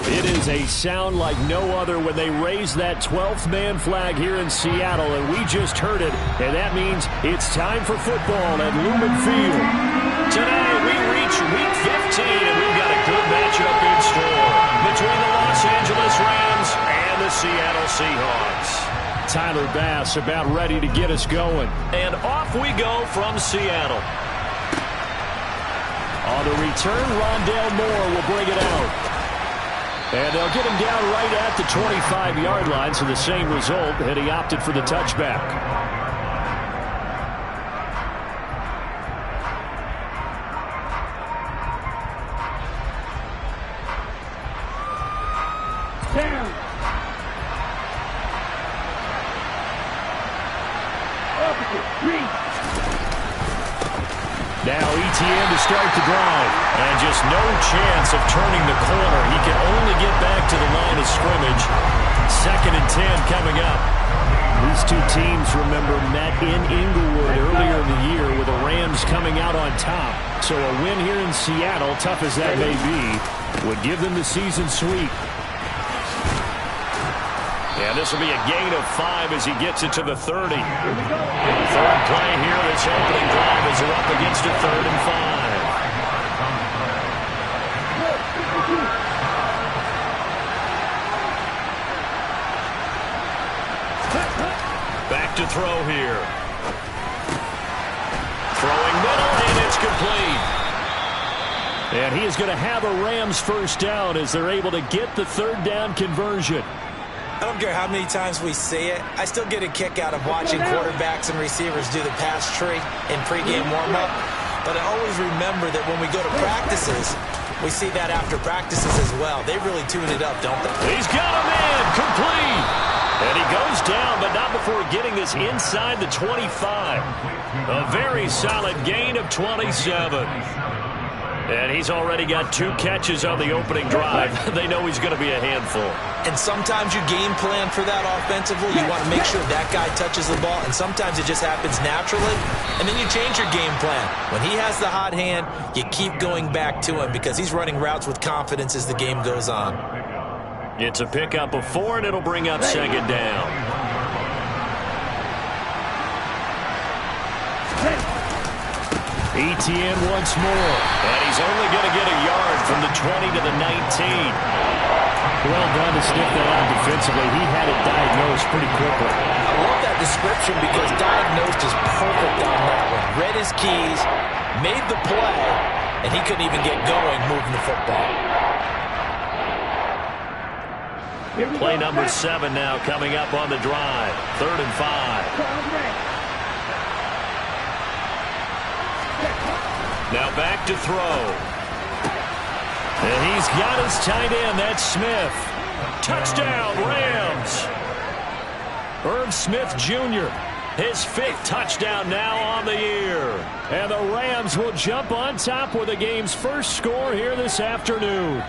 It is a sound like no other when they raise that 12th man flag here in Seattle, and we just heard it, and that means it's time for football at Lumen Field. Today we reach Week 15, and we've got a good matchup in store between the Los Angeles Rams and the Seattle Seahawks. Tyler Bass about ready to get us going. And off we go from Seattle. On the return, Rondale Moore will bring it out. And they'll get him down right at the 25-yard line, so the same result, and he opted for the touchback. Now ETN to start the drive. And just no chance of turning the corner. He can only get back to the line of scrimmage. 2nd and 10 coming up. These two teams, remember, met in Inglewood earlier in the year with the Rams coming out on top. So a win here in Seattle, tough as that may be, would give them the season sweep. And this will be a gain of 5 as he gets it to the 30. Third play here, this opening drive as they're up against a 3rd and 5. Back to throw here. Throwing middle, and it's complete. And he is going to have a Rams first down as they're able to get the 3rd down conversion. I don't care how many times we see it. I still get a kick out of watching quarterbacks and receivers do the pass tree in pregame warm-up. But I always remember that when we go to practices, we see that after practices as well. They really tune it up, don't they? He's got a man complete. And he goes down, but not before getting this inside the 25. A very solid gain of 27. And he's already got 2 catches on the opening drive. They know he's going to be a handful. And sometimes you game plan for that offensively. You want to make sure that guy touches the ball, and sometimes it just happens naturally. And then you change your game plan. When he has the hot hand, you keep going back to him because he's running routes with confidence as the game goes on. It's a pickup of 4, and it'll bring up 2nd down. ETN once more. And he's only going to get a yard from the 20 to the 19. Well done to sniff that out defensively. He had it diagnosed pretty quickly. I love that description because diagnosed is perfect on that one. Read his keys, made the play, and he couldn't even get going moving the football. Play number 7 now coming up on the drive. 3rd and 5. Now back to throw. And he's got his tight end. That's Smith. Touchdown, Rams. Irv Smith Jr., his 5th touchdown now on the year. And the Rams will jump on top with the game's first score here this afternoon.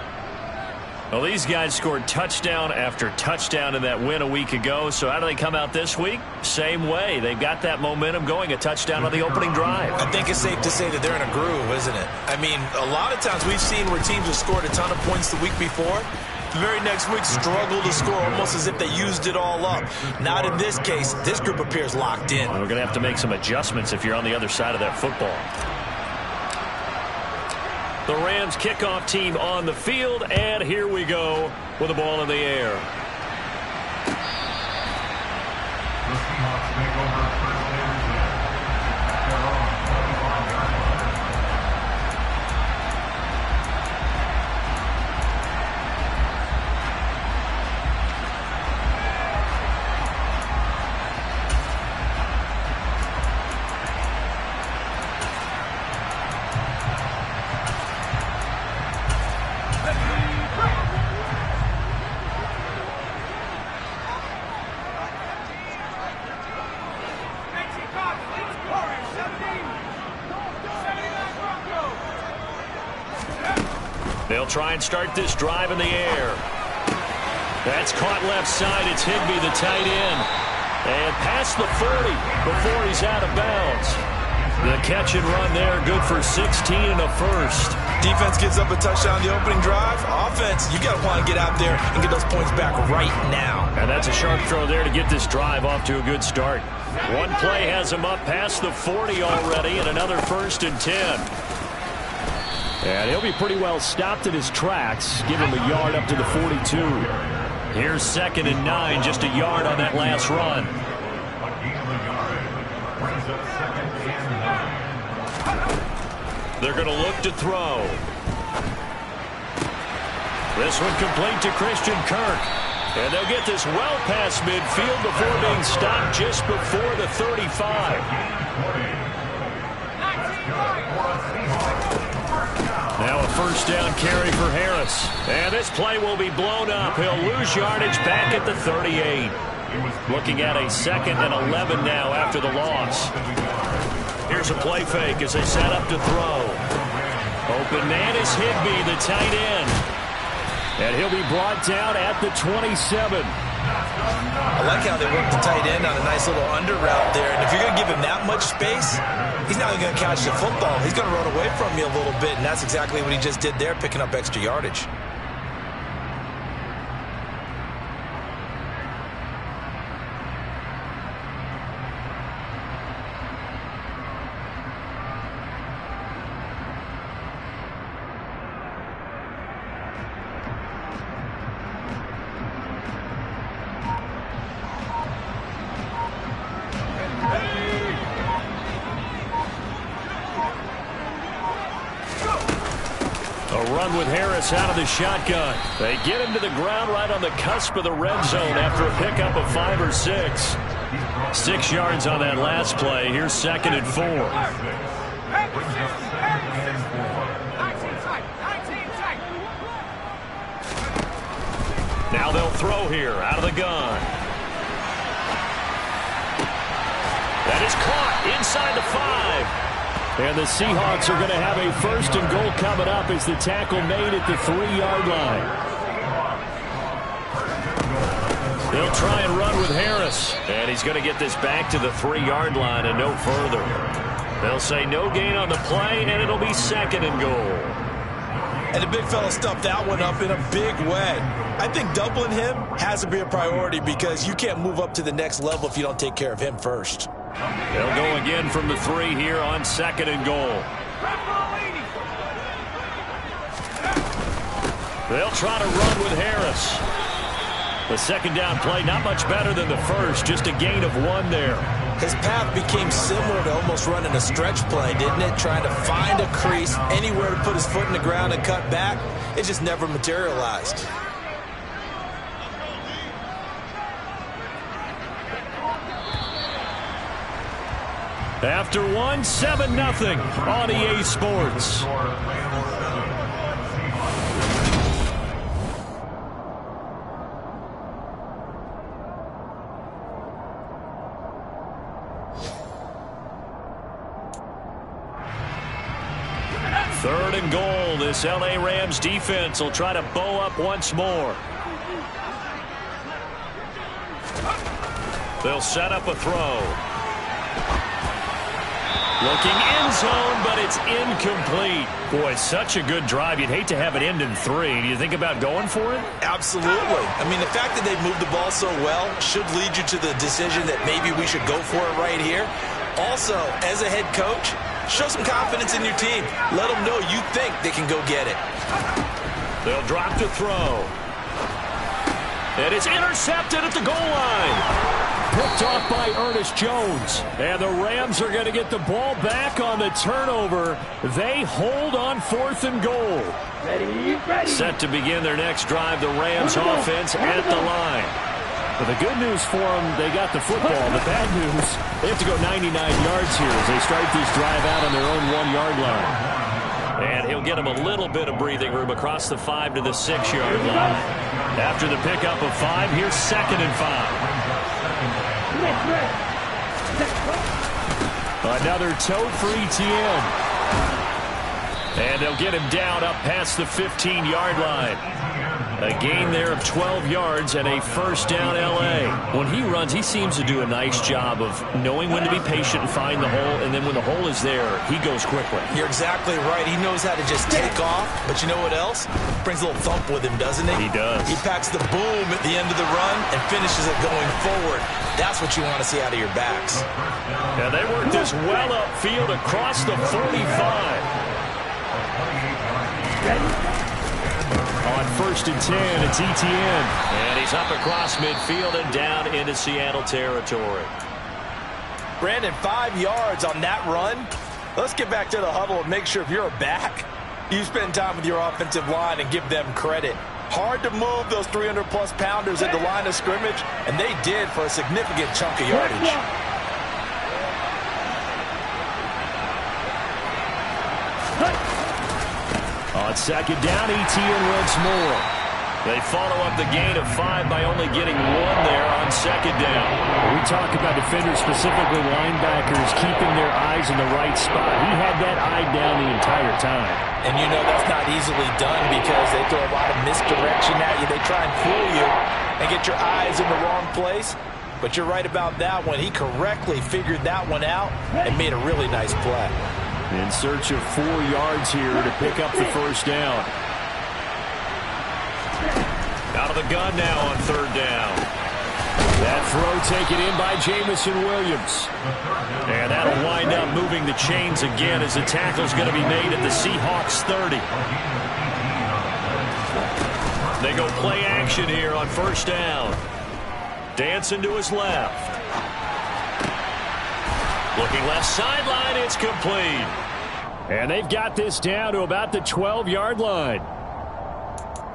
Well, these guys scored touchdown after touchdown in that win a week ago. So how do they come out this week? Same way. They've got that momentum going, a touchdown on the opening drive. I think it's safe to say that they're in a groove, isn't it? I mean, a lot of times we've seen where teams have scored a ton of points the week before. The very next week struggle to score almost as if they used it all up. Not in this case. This group appears locked in. We're going to have to make some adjustments if you're on the other side of that football. The Rams kickoff team on the field, and here we go with the ball in the air. They'll try and start this drive in the air. That's caught left side. It's Higbee, the tight end. And past the 40 before he's out of bounds. The catch and run there, good for 16 and a first. Defense gives up a touchdown on the opening drive. Offense, you got to want to get out there and get those points back right now. And that's a sharp throw there to get this drive off to a good start. One play has him up past the 40 already, and another 1st and 10. And he'll be pretty well stopped in his tracks. Give him a yard up to the 42. Here's 2nd and 9, just a yard on that last run. They're going to look to throw. This one complete to Christian Kirk. And they'll get this well past midfield before being stopped just before the 35. Now a 1st down carry for Harris. And this play will be blown up. He'll lose yardage back at the 38. Looking at a 2nd and 11 now after the loss. Here's a play fake as they set up to throw. Open man is Higbee, the tight end. And he'll be brought down at the 27. I like how they work the tight end on a nice little under route there. And if you're going to give him that much space, he's not going to catch the football. He's going to run away from you a little bit, and that's exactly what he just did there, picking up extra yardage. With Harris out of the shotgun. They get him to the ground right on the cusp of the red zone after a pickup of 5 or 6. 6 yards on that last play. Here's 2nd and 4. Now they'll throw here out of the gun. That is caught inside the 5. And the Seahawks are going to have a 1st and goal coming up as the tackle made at the 3-yard line. They'll try and run with Harris. And he's going to get this back to the 3-yard line and no further. They'll say no gain on the play, and it'll be 2nd and goal. And the big fella stuffed that one up in a big way. I think doubling him has to be a priority because you can't move up to the next level if you don't take care of him first. They'll go again from the 3 here on 2nd and goal. They'll try to run with Harris. The 2nd down play, not much better than the first, just a gain of 1 there. His path became similar to almost running a stretch play, didn't it? Trying to find a crease, anywhere to put his foot in the ground and cut back. It just never materialized. After 1, 7-0 on EA Sports. Third and goal. This LA Rams defense will try to bow up once more. They'll set up a throw. Looking end zone, but it's incomplete. Boy, such a good drive. You'd hate to have it end in 3. Do you think about going for it? Absolutely. I mean, the fact that they've moved the ball so well should lead you to the decision that maybe we should go for it right here. Also, as a head coach, show some confidence in your team. Let them know you think they can go get it. They'll drop to throw. And it's intercepted at the goal line. Picked off by Ernest Jones. And the Rams are going to get the ball back on the turnover. They hold on 4th and goal. Ready. Set to begin their next drive, the Rams offense at the line. But the good news for them, they got the football. The bad news, they have to go 99 yards here as they start this drive out on their own 1-yard line. And he'll get them a little bit of breathing room across the 5 to the 6-yard line. After the pickup of 5, here's 2nd and 5. Another toe for Etienne. And they'll get him down up past the 15-yard line. A gain there of 12 yards and a first down L.A. When he runs, he seems to do a nice job of knowing when to be patient and find the hole, and then when the hole is there, he goes quickly. You're exactly right. He knows how to just take off, but you know what else? Brings a little thump with him, doesn't he? He does. He packs the boom at the end of the run and finishes it going forward. That's what you want to see out of your backs. Now they work this well upfield across the 45. On 1st and 10, it's Etienne. And he's up across midfield and down into Seattle territory. Brandon, 5 yards on that run. Let's get back to the huddle and make sure if you're a back, you spend time with your offensive line and give them credit. Hard to move those 300-plus pounders at the line of scrimmage, and they did for a significant chunk of yardage. On 2nd down, Etienne once more. They follow up the gain of 5 by only getting 1 there on 2nd down. We talk about defenders, specifically linebackers, keeping their eyes in the right spot. He had that eye down the entire time. And you know that's not easily done because they throw a lot of misdirection at you. They try and fool you and get your eyes in the wrong place. But you're right about that one. He correctly figured that one out and made a really nice play. In search of 4 yards here to pick up the first down. Out of the gun now on 3rd down. That throw taken in by Jamison Williams. And that'll wind up moving the chains again as the tackle's going to be made at the Seahawks 30. They go play action here on 1st down. Dancing to his left. Looking left sideline, it's complete. And they've got this down to about the 12-yard line.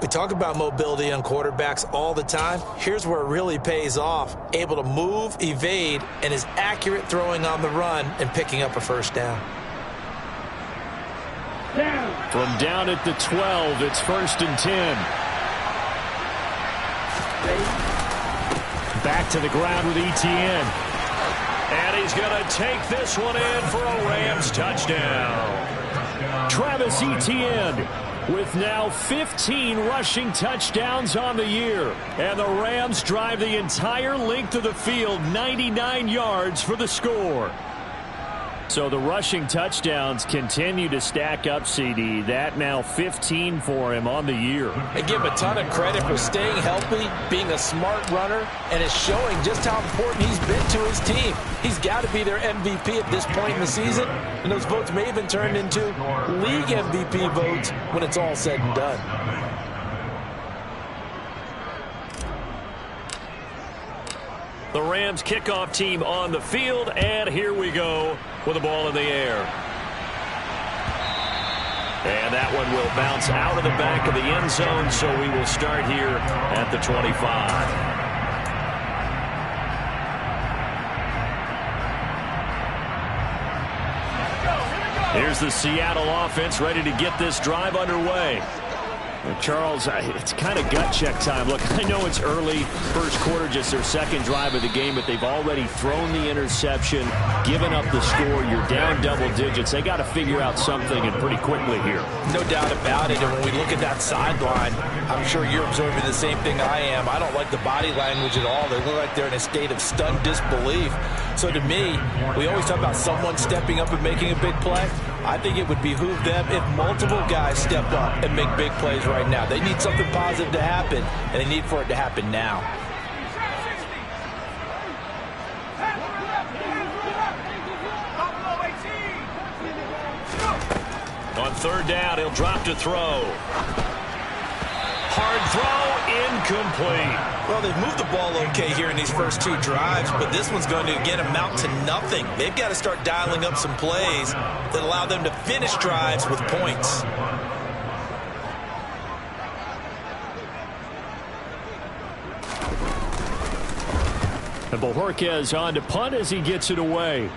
We talk about mobility on quarterbacks all the time. Here's where it really pays off. Able to move, evade, and is accurate throwing on the run and picking up a first down. From down at the 12, it's 1st and 10. Back to the ground with Etienne. And he's going to take this one in for a Rams touchdown. Travis Etienne with now 15 rushing touchdowns on the year. And the Rams drive the entire length of the field, 99 yards for the score. So the rushing touchdowns continue to stack up, CD. That now 15 for him on the year. I give him a ton of credit for staying healthy, being a smart runner, and is showing just how important he's been to his team. He's got to be their MVP at this point in the season, and those votes may even turn into league MVP votes when it's all said and done. The Rams kickoff team on the field, and here we go with the ball in the air. And that one will bounce out of the back of the end zone, so we will start here at the 25. Here's the Seattle offense ready to get this drive underway. Charles, it's kind of gut check time. Look, I know it's early, first quarter, just their second drive of the game, but they've already thrown the interception, given up the score. You're down double digits. They got to figure out something, and pretty quickly here. No doubt about it. And when we look at that sideline, I'm sure you're observing the same thing I am. I don't like the body language at all. They look like they're in a state of stunned disbelief. So to me, we always talk about someone stepping up and making a big play. I think it would behoove them if multiple guys step up and make big plays right now. They need something positive to happen, and they need for it to happen now. On 3rd down, he'll drop to throw. Hard throw, incomplete. Well, they've moved the ball okay here in these first 2 drives, but this one's going to, again, amount to nothing. They've got to start dialing up some plays that allow them to finish drives with points. And Bojorquez on to punt as he gets it away.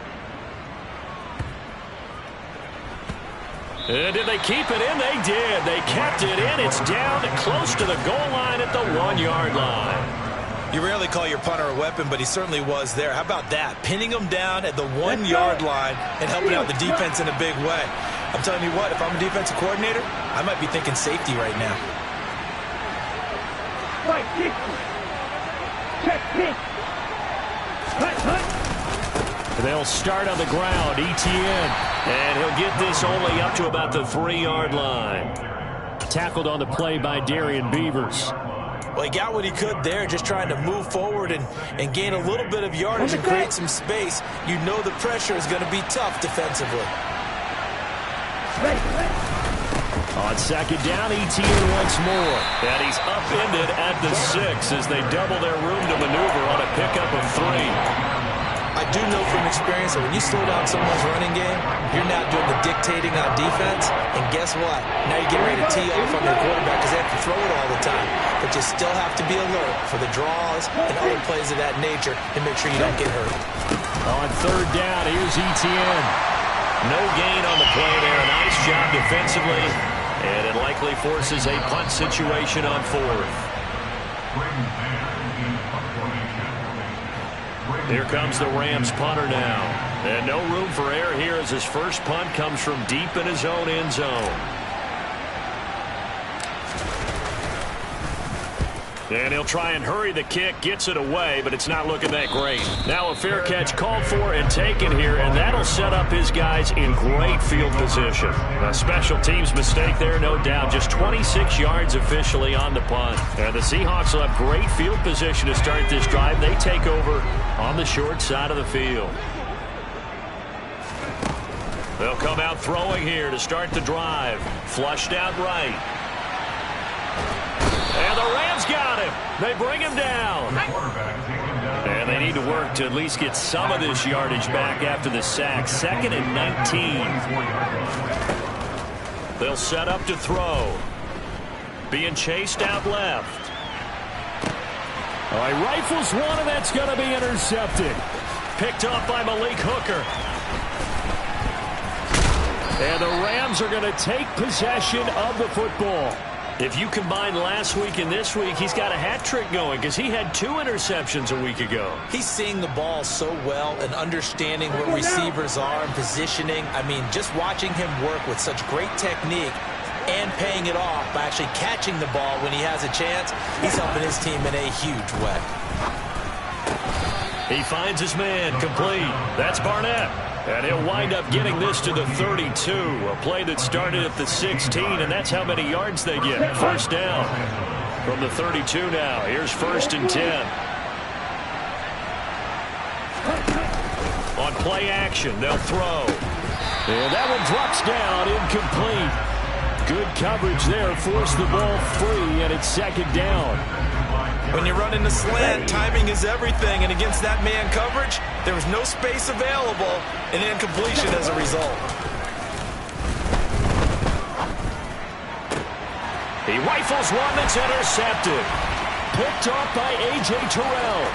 And did they keep it in? They did. They kept it in. It's down close to the goal line at the 1-yard line. You rarely call your punter a weapon, but he certainly was there. How about that? Pinning him down at the 1-yard line and helping out the defense in a big way. I'm telling you what, if I'm a defensive coordinator, I might be thinking safety right now. They'll start on the ground, Etienne. And he'll get this only up to about the 3-yard line. Tackled on the play by Darian Beavers. Well, he got what he could there, just trying to move forward and gain a little bit of yardage and create some space. You know the pressure is going to be tough defensively. On second down, Etienne once more. And he's upended at the 6 as they double their room to maneuver on a pickup of 3. I do know from experience that when you slow down someone's running game, you're not doing the dictating on defense. And guess what? Now you get ready to tee off on your quarterback because they have to throw it all the time. But you still have to be alert for the draws and other plays of that nature to make sure you don't get hurt. On third down, here's Etienne. No gain on the play there. Nice job defensively. And it likely forces a punt situation on 4th. Here comes the Rams punter now. And no room for error here as his first punt comes from deep in his own end zone. And he'll try and hurry the kick, gets it away, but it's not looking that great. Now a fair catch called for and taken here, and that'll set up his guys in great field position. A special teams mistake there, no doubt. Just 26 yards officially on the punt. And the Seahawks will have great field position to start this drive. They take over on the short side of the field. They'll come out throwing here to start the drive. Flushed out right. And the Rams got him. They bring him down. And they need to work to at least get some of this yardage back after the sack. 2nd and 19. They'll set up to throw. Being chased out left. All right, rifles one, and that's going to be intercepted. Picked off by Malik Hooker. And the Rams are going to take possession of the football. If you combine last week and this week, he's got a hat trick going because he had 2 interceptions a week ago. He's seeing the ball so well and understanding where receivers are and positioning. I mean, just watching him work with such great technique and paying it off by actually catching the ball when he has a chance, he's helping his team in a huge way. He finds his man complete. That's Barnett. And he'll wind up getting this to the 32. A play that started at the 16, and that's how many yards they get. First down from the 32 now. Here's 1st and 10. On play action, they'll throw. And that one drops down, incomplete. Good coverage there, forced the ball free, and it's 2nd down. When you run in the slant, timing is everything, and against that man coverage, there was no space available, and incompletion as a result. He rifles one that's intercepted. Picked off by A.J. Terrell.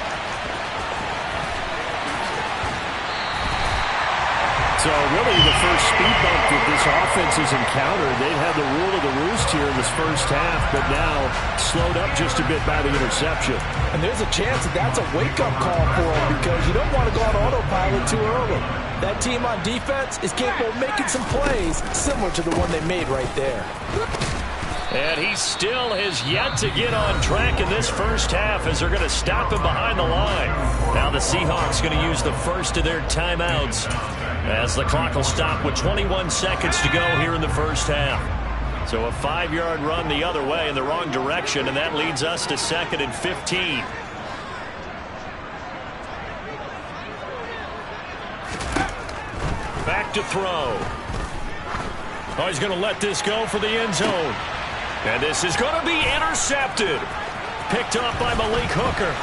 So really the first speed bump that this offense has encountered. They've had the rule of the roost here in this first half, but now slowed up just a bit by the interception. And there's a chance that that's a wake-up call for them because you don't want to go on autopilot too early. That team on defense is capable of making some plays similar to the one they made right there. And he still has yet to get on track in this first half as they're going to stop him behind the line. Now the Seahawks going to use the first of their timeouts as the clock will stop with 21 seconds to go here in the first half. So a 5-yard run the other way in the wrong direction, and that leads us to 2nd and 15. Back to throw. Oh, he's going to let this go for the end zone. And this is going to be intercepted. Picked off by Malik Hooker.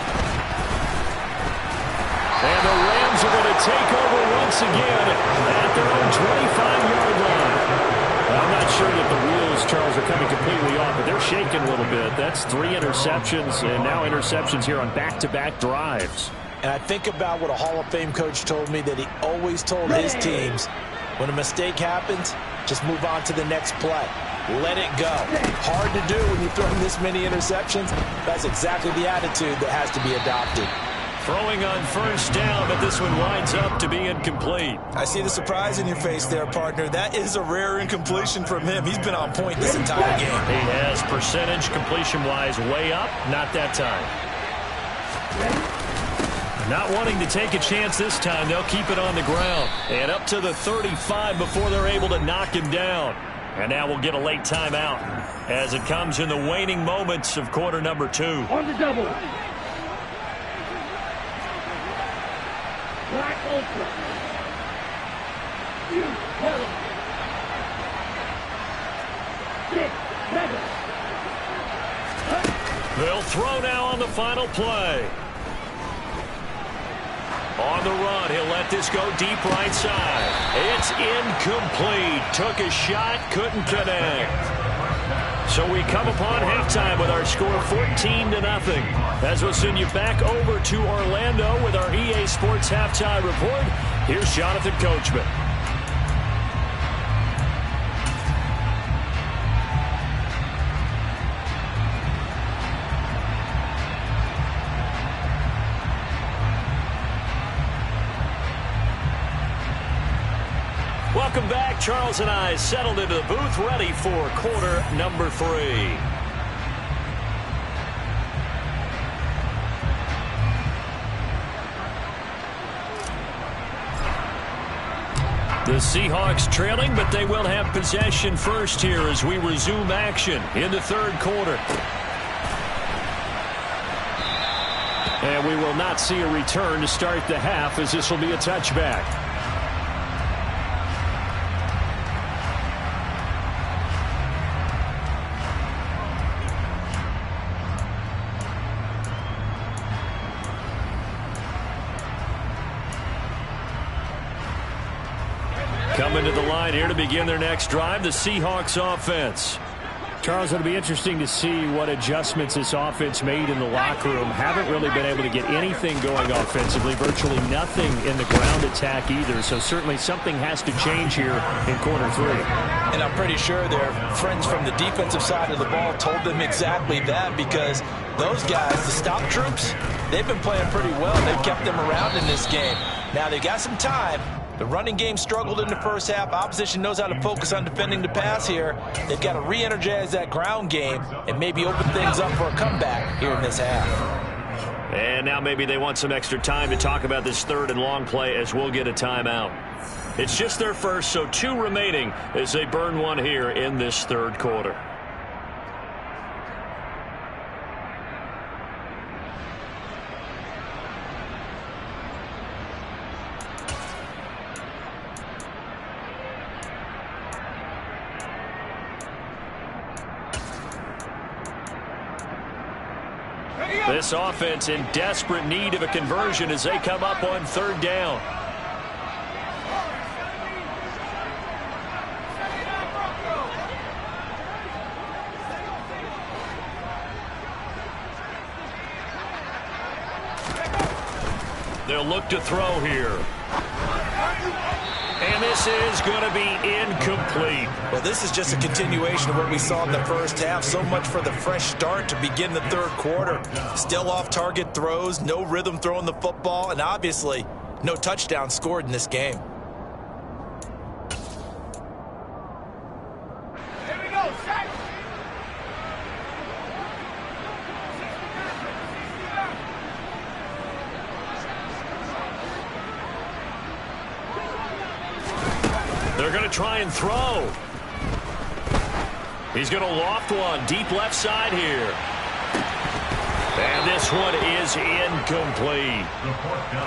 And the Rams are going to take over once again at their own 25-yard line. I'm not sure that the wheels, Charles, are coming completely off, but they're shaking a little bit. That's 3 interceptions, and now interceptions here on back-to-back drives. And I think about what a Hall of Fame coach told me that he always told his teams, when a mistake happens, just move on to the next play. Let it go. Hard to do when you're throwing this many interceptions. That's exactly the attitude that has to be adopted. Throwing on first down, but this one winds up to be incomplete. I see the surprise in your face there, partner. That is a rare incompletion from him. He's been on point this entire game. He has percentage completion-wise way up, not that time. Not wanting to take a chance this time, they'll keep it on the ground. And up to the 35 before they're able to knock him down. And now we'll get a late timeout as it comes in the waning moments of quarter number 2. On the double. Black Ultra. You, 6, 7. They'll throw now on the final play. On the run, he'll let this go deep right side. It's incomplete. Took a shot, couldn't connect. So we come upon halftime with our score 14-0. As we'll send you back over to Orlando with our EA Sports Halftime Report, here's Jonathan Coachman. Welcome back. Charles and I settled into the booth, ready for quarter number 3. The Seahawks trailing, but they will have possession first here as we resume action in the third quarter. And we will not see a return to start the half, as this will be a touchback. Coming to the line here to begin their next drive, the Seahawks offense. Charles, it'll be interesting to see what adjustments this offense made in the locker room. Haven't really been able to get anything going offensively, virtually nothing in the ground attack either. So certainly something has to change here in quarter 3. And I'm pretty sure their friends from the defensive side of the ball told them exactly that, because those guys, the stop troops, they've been playing pretty well. They've kept them around in this game. Now they got some time. The running game struggled in the first half. Opposition knows how to focus on defending the pass here. They've got to re-energize that ground game and maybe open things up for a comeback here in this half. And now maybe they want some extra time to talk about this third and long play, as we'll get a timeout. It's just their first, so 2 remaining as they burn one here in this third quarter. This offense in desperate need of a conversion as they come up on third down. They'll look to throw here. And this is going to be incomplete. Well, this is just a continuation of what we saw in the first half. So much for the fresh start to begin the third quarter. Still off-target throws, no rhythm throwing the football, and obviously no touchdown scored in this game. Here we go, set. They're going to try and throw. He's going to loft one deep left side here. And this one is incomplete.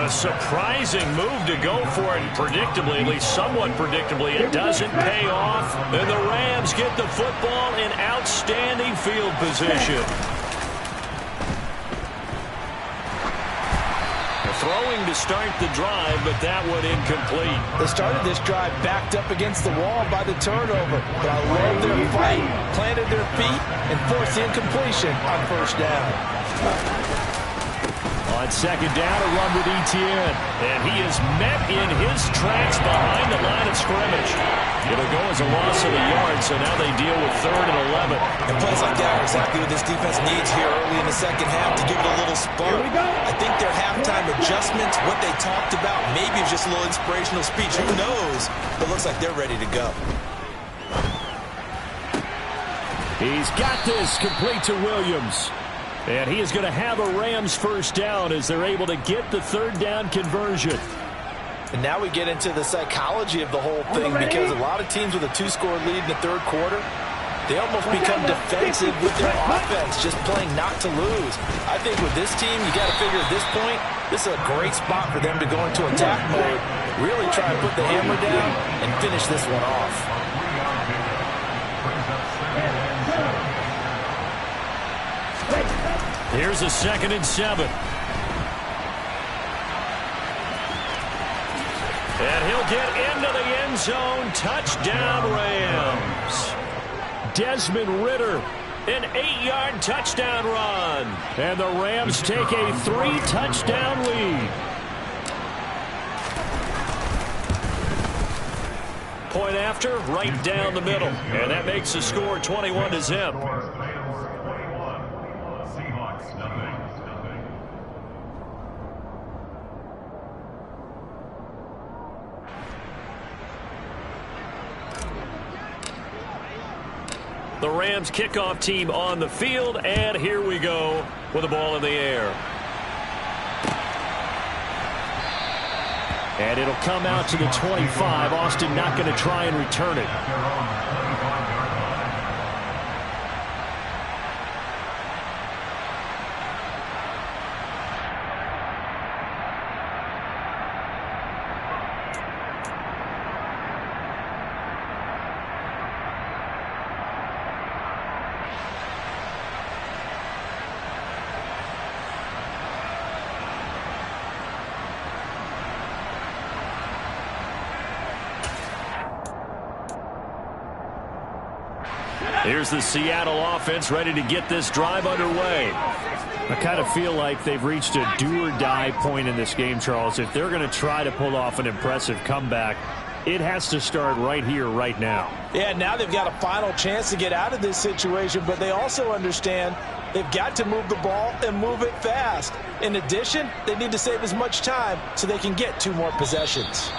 A surprising move to go for it, and predictably, at least somewhat predictably, it doesn't pay off. And the Rams get the football in outstanding field position. Throwing to start the drive, but that one incomplete. They started this drive backed up against the wall by the turnover, but I love their fight, planted their feet, and forced the incompletion on first down. On second down, a run with Etienne, and he is met in his tracks behind the line of scrimmage. It'll go as a loss of a yard, so now they deal with 3rd and 11. And plays like that are exactly what this defense needs here early in the second half to give it a little spark. I think their halftime adjustments, what they talked about, maybe it's just a little inspirational speech. Who knows? But it looks like they're ready to go. He's got this complete to Williams. And he is going to have a Rams first down as they're able to get the 3rd down conversion. And now we get into the psychology of the whole thing, because a lot of teams with a 2-score lead in the 3rd quarter, they almost become defensive with their offense, just playing not to lose. I think with this team, you got to figure at this point, this is a great spot for them to go into attack mode, really try and put the hammer down and finish this one off. Here's a 2nd and 7. And he'll get into the end zone. Touchdown, Rams. Desmond Ridder, an 8-yard touchdown run. And the Rams take a 3-touchdown lead. Point after, right down the middle. And that makes the score 21-0. The Rams kickoff team on the field, and here we go with the ball in the air. And it'll come out to the 25. Austin not going to try and return it. Here's the Seattle offense ready to get this drive underway. I kind of feel like they've reached a do-or-die point in this game, Charles. If they're going to try to pull off an impressive comeback, it has to start right here, right now. Yeah, now they've got a final chance to get out of this situation, but they also understand they've got to move the ball and move it fast. In addition, they need to save as much time so they can get 2 more possessions.